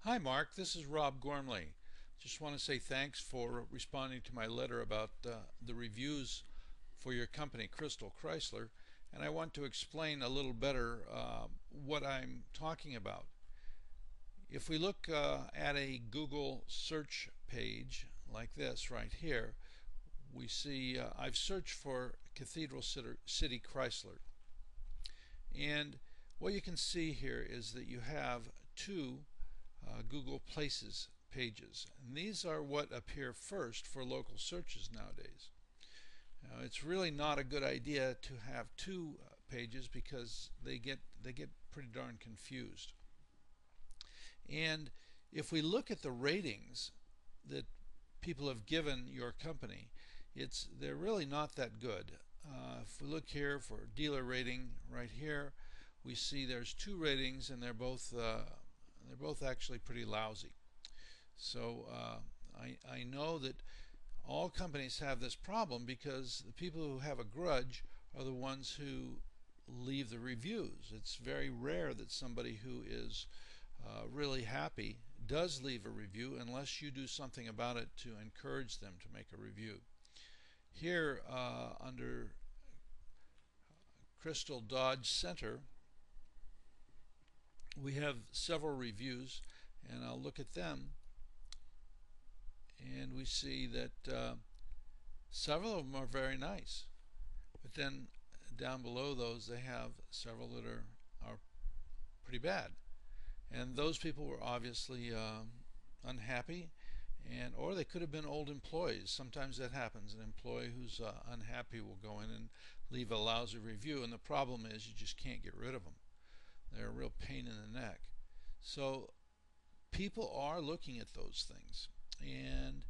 Hi Mark, this is Rob Gormley. Just want to say thanks for responding to my letter about the reviews for your company, Chrysler, and I want to explain a little better what I'm talking about. If we look at a Google search page like this right here, we see I've searched for Cathedral City Chrysler, and what you can see here is that you have two Google Places pages. And these are what appear first for local searches nowadays. Now, it's really not a good idea to have two pages because they get pretty darn confused. And if we look at the ratings that people have given your company, they're really not that good. If we look here for dealer rating right here, we see there's two ratings and they're both actually pretty lousy. So I know that all companies have this problem because the people who have a grudge are the ones who leave the reviews. It's very rare that somebody who is really happy does leave a review unless you do something about it to encourage them to make a review. Here under Crystal Dodge Center, we have several reviews, and I'll look at them, and we see that several of them are very nice, but then down below those they have several that are pretty bad, and those people were obviously unhappy, and or they could have been old employees. Sometimes that happens. An employee who's unhappy will go in and leave a lousy review, and the problem is you just can't get rid of them. They're a real pain in the neck. So people are looking at those things and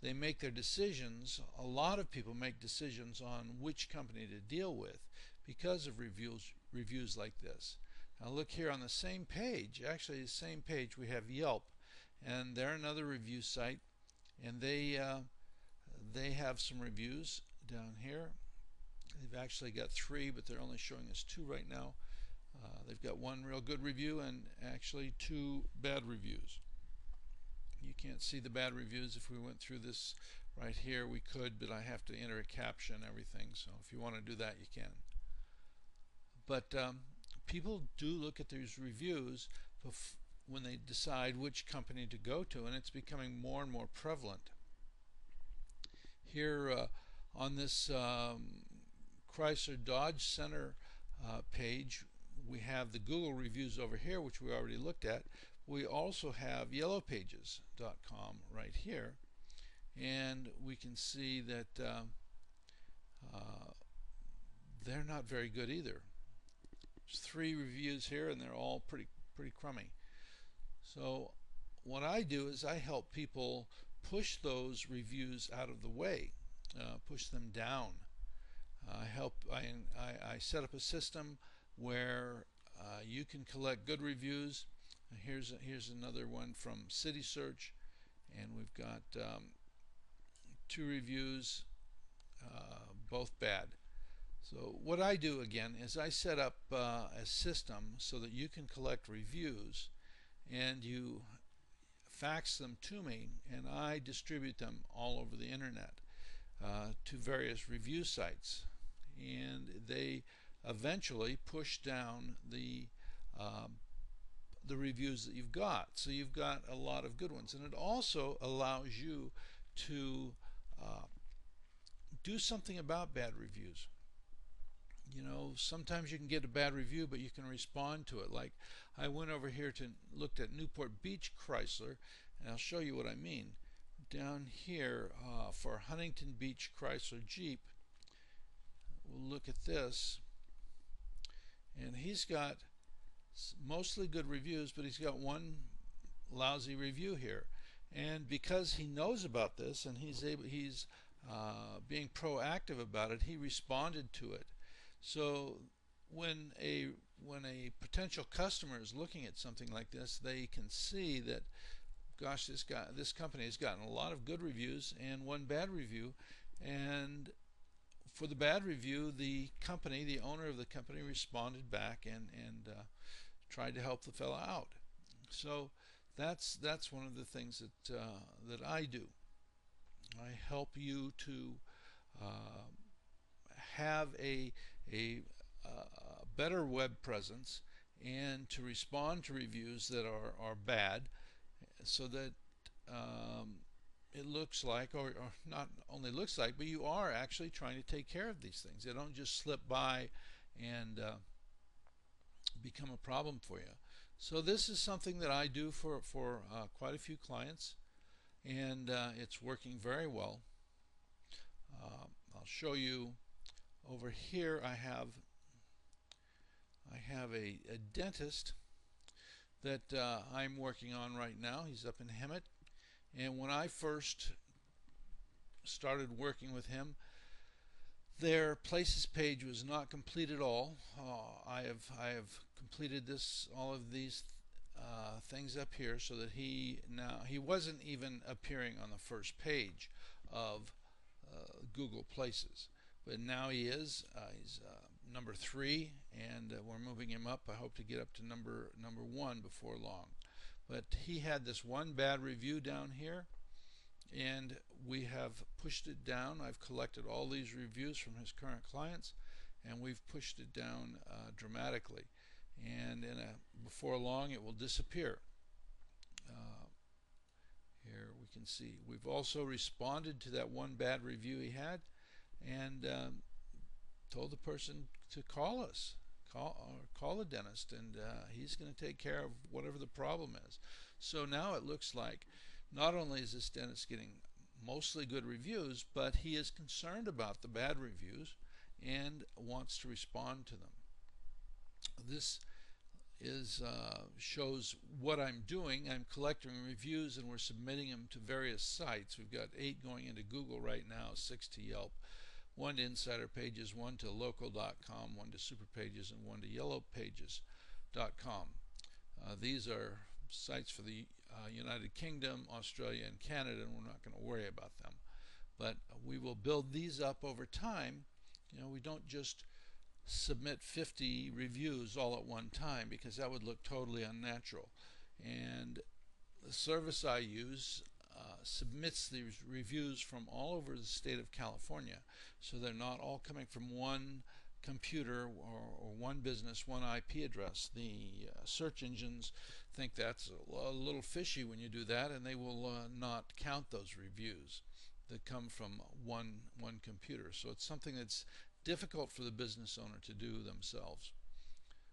they make their decisions. A lot of people make decisions on which company to deal with because of reviews like this. Now look here on the same page, actually the same page, we have Yelp, and they're another review site, and they have some reviews down here. They've actually got three, but they're only showing us two right now. They've got one real good review and actually two bad reviews. You can't see the bad reviews. If we went through this right here, we could, but I have to enter a caption and everything. So if you want to do that, you can. But people do look at these reviews when they decide which company to go to, and it's becoming more and more prevalent. Here on this Chrysler Dodge Center page, we have the Google reviews over here, which we already looked at. We also have yellowpages.com right here, and we can see that they're not very good either. There's three reviews here, and they're all pretty crummy. So what I do is I help people push those reviews out of the way, push them down. I set up a system where you can collect good reviews. Here's another one from City Search, and we've got two reviews, both bad. So what I do again is I set up a system so that you can collect reviews and you fax them to me, and I distribute them all over the internet to various review sites, and they eventually push down the reviews that you've got. So you've got a lot of good ones, and it also allows you to do something about bad reviews. You know, sometimes you can get a bad review, but you can respond to it. Like I went over here to looked at Newport Beach Chrysler, and I'll show you what I mean. Down here for Huntington Beach Chrysler Jeep, we'll look at this, and he's got mostly good reviews, but he's got one lousy review here. And because he knows about this and he's being proactive about it, he responded to it. So when a potential customer is looking at something like this, they can see that, gosh, this company has gotten a lot of good reviews and one bad review, and for the bad review, the owner of the company responded back and tried to help the fellow out. So that's one of the things that I do. I help you to uh, have a better web presence and to respond to reviews that are bad, so that um, it looks like, or not only looks like, but you are actually trying to take care of these things. They don't just slip by and become a problem for you. So this is something that I do for quite a few clients, and it's working very well. I'll show you over here. I have a dentist that I'm working on right now. He's up in Hemet, and when I first started working with him, their places page was not complete at all. I have completed all of these things up here, so that he wasn't even appearing on the first page of Google Places, but now he is. He's number 3, and we're moving him up. I hope to get up to number 1 before long. But he had this one bad review down here, and we have pushed it down. I've collected all these reviews from his current clients, and we've pushed it down dramatically. And before long, it will disappear. Here we can see we've also responded to that one bad review he had, and told the person to call us, call the dentist, and he's going to take care of whatever the problem is. So now it looks like not only is this dentist getting mostly good reviews, but he is concerned about the bad reviews and wants to respond to them. This shows what I'm doing. I'm collecting reviews, and we're submitting them to various sites. We've got 8 going into Google right now, 6 to Yelp, 1 to Insider Pages, 1 to local.com, 1 to Superpages, and 1 to yellowpages.com. These are sites for the United Kingdom, Australia, and Canada, and we're not going to worry about them. But we will build these up over time. We don't just submit 50 reviews all at one time, because that would look totally unnatural. And the service I use submits these reviews from all over the state of California, so they're not all coming from one computer or one business, one IP address. The search engines think that's a little fishy when you do that, and they will not count those reviews that come from one computer. So it's something that's difficult for the business owner to do themselves.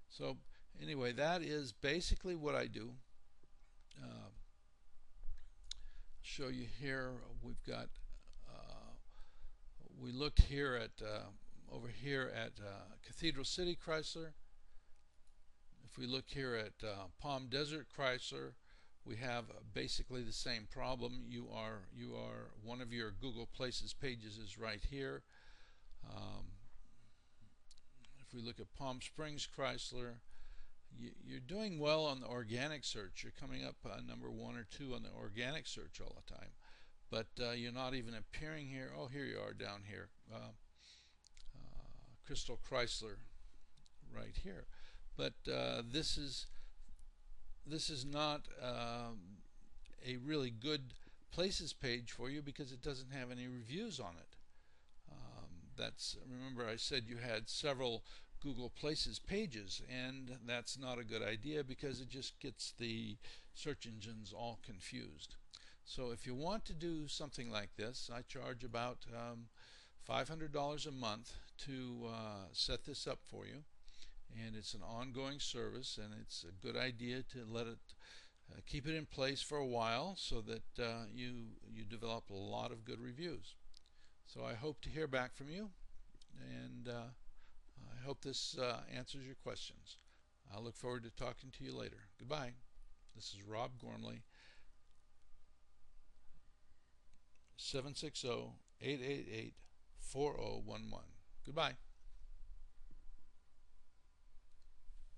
So anyway, that is basically what I do. Show you here. We've got we looked here at over here at Cathedral City Chrysler. If we look here at Palm Desert Chrysler, we have basically the same problem. You are one of your Google Places pages is right here. If we look at Palm Springs Chrysler, you're doing well on the organic search. You're coming up number 1 or 2 on the organic search all the time, but you're not even appearing here. Oh, here you are down here, Crystal Chrysler, right here. But this is not a really good places page for you, because it doesn't have any reviews on it. Remember I said you had several Google Places pages, and that's not a good idea, because it just gets the search engines all confused. So if you want to do something like this, I charge about $500 a month to set this up for you, and it's an ongoing service, and it's a good idea to let it keep it in place for a while, so that you develop a lot of good reviews. So I hope to hear back from you, and I hope this answers your questions. I look forward to talking to you later. Goodbye. This is Rob Gormley, 760-888-4011. Goodbye.